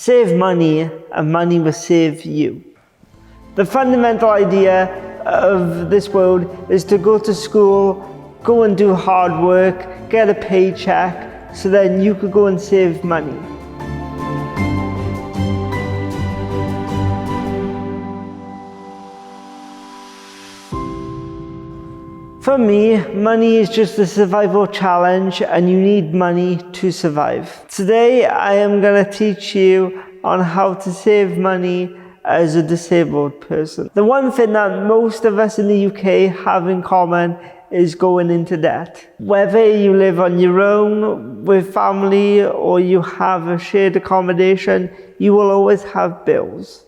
Save money and money will save you. The fundamental idea of this world is to go to school, go and do hard work, get a paycheck, so then you could go and save money. For me, money is just a survival challenge and you need money to survive. Today, I am going to teach you on how to save money as a disabled person. The one thing that most of us in the UK have in common is going into debt. Whether you live on your own, with family, or you have a shared accommodation, you will always have bills.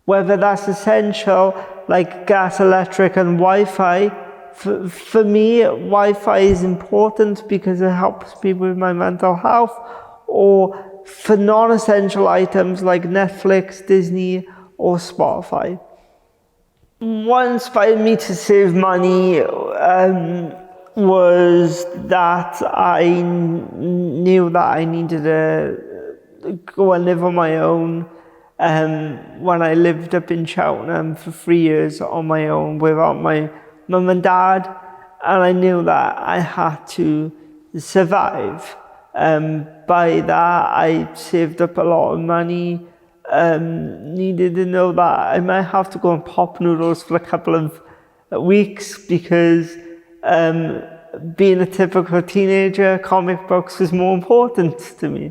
Whether that's essential, like gas, electric, and Wi-Fi. For me, Wi-Fi is important because it helps me with my mental health, or for non-essential items like Netflix, Disney, or Spotify. What inspired me to save money was that I knew that I needed to go and live on my own. When I lived up in Cheltenham for 3 years on my own without my mum and dad, and I knew that I had to survive. By that, I saved up a lot of money, needed to know that I might have to go and pop noodles for a couple of weeks because being a typical teenager, comic books was more important to me.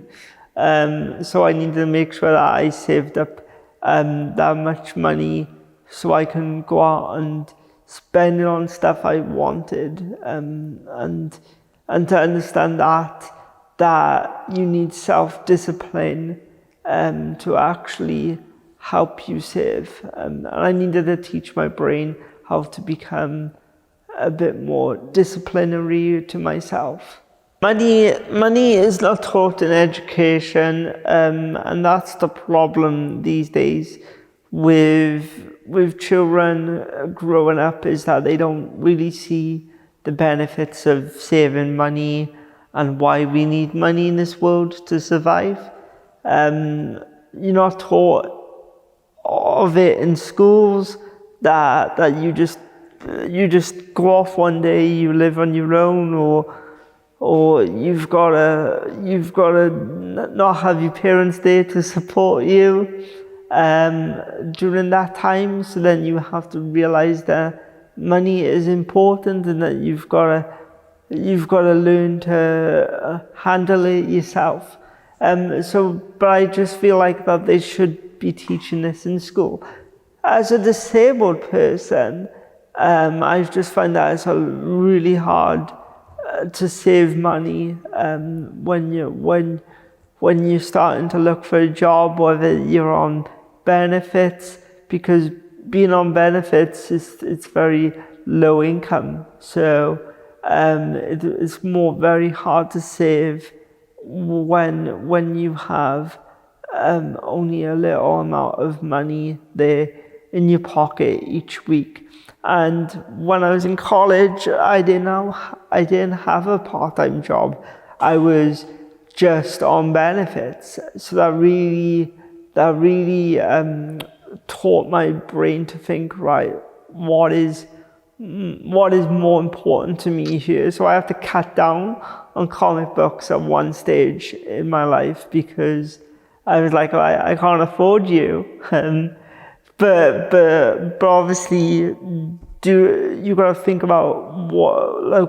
So I needed to make sure that I saved up that much money so I can go out and spend it on stuff I wanted, and to understand that you need self-discipline to actually help you save. And I needed to teach my brain how to become a bit more disciplinary to myself. Money is not taught in education, and that's the problem these days with children growing up, is that they don't really see the benefits of saving money and why we need money in this world to survive. You're not taught of it in schools, that you just go off one day, you live on your own, or you've got to not have your parents there to support you during that time. So then you have to realize that money is important and that you've got to learn to handle it yourself. But I just feel like that they should be teaching this in school. As a disabled person, I just find that it's really hard to save money when you're starting to look for a job, whether you're on benefits, because being on benefits it's very low income, so it's very hard to save when you have only a little amount of money there in your pocket each week. And when I was in college, I didn't have a part-time job. I was just on benefits, so that really taught my brain to think, right, what is more important to me here? So I have to cut down on comic books at one stage in my life because I was like, I can't afford you. But obviously, you got to think about what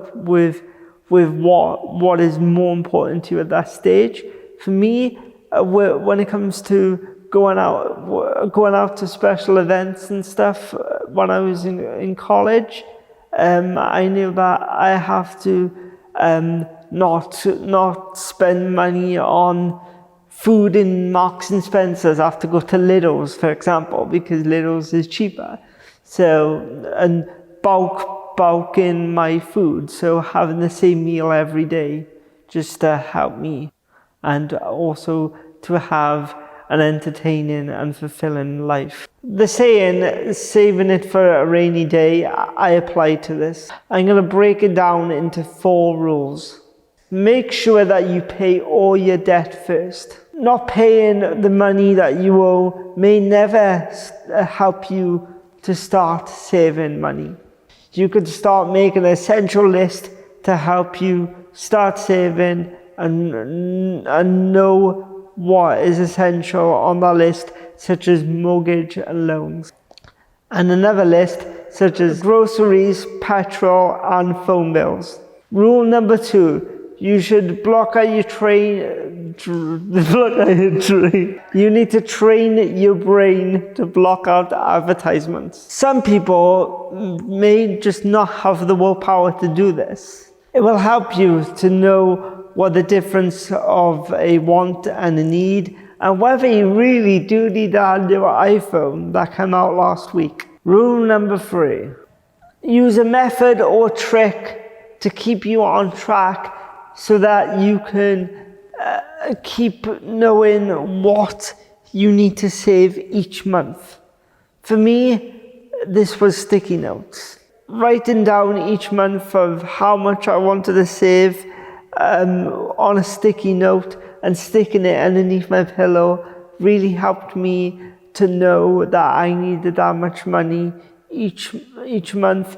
is more important to you at that stage. For me, when it comes to going out to special events and stuff, when I was in college, I knew that I have to not spend money on food in Marks and Spencer's. I have to go to Lidl's, for example, because Lidl's is cheaper. So, and bulk in my food, so having the same meal every day just to help me, and also to have an entertaining and fulfilling life. The saying, saving it for a rainy day, I apply to this. I'm going to break it down into 4 rules. Make sure that you pay all your debt first. Not paying the money that you owe may never help you to start saving money. You could start making an essential list to help you start saving and know what is essential on that list, such as mortgage and loans. And another list such as groceries, petrol and phone bills. Rule number 2, you should block out your You need to train your brain to block out advertisements. Some people may just not have the willpower to do this. It will help you to know what the difference of a want and a need, and whether you really do need that new iPhone that came out last week. Rule number 3, use a method or trick to keep you on track so that you can keep knowing what you need to save each month. For me, this was sticky notes. Writing down each month of how much I wanted to save on a sticky note and sticking it underneath my pillow really helped me to know that I needed that much money each month.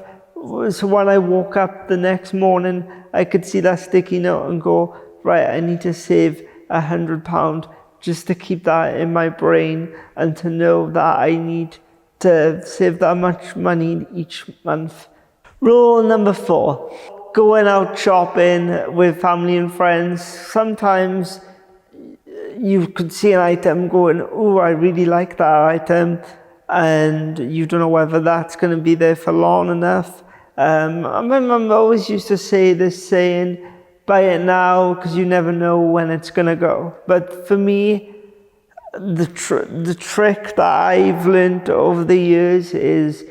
So when I woke up the next morning, I could see that sticky note and go, right, I need to save £100 just to keep that in my brain and to know that I need to save that much money each month. Rule number 4, going out shopping with family and friends. Sometimes you could see an item going, oh, I really like that item, and you don't know whether that's going to be there for long enough. My mum always used to say this saying, buy it now because you never know when it's going to go. But for me, the trick that I've learned over the years is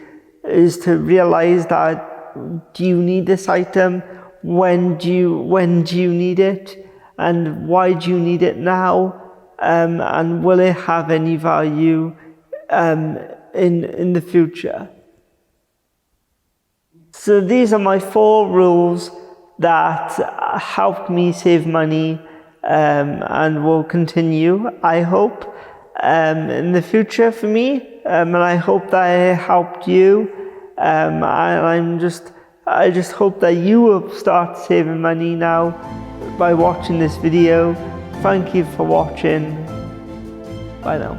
to realize that, do you need this item? When do you need it? And why do you need it now? And will it have any value in the future? So these are my 4 rules that helped me save money and will continue, I hope, in the future for me. And I hope that it helped you. And I just hope that you will start saving money now by watching this video. Thank you for watching. Bye now.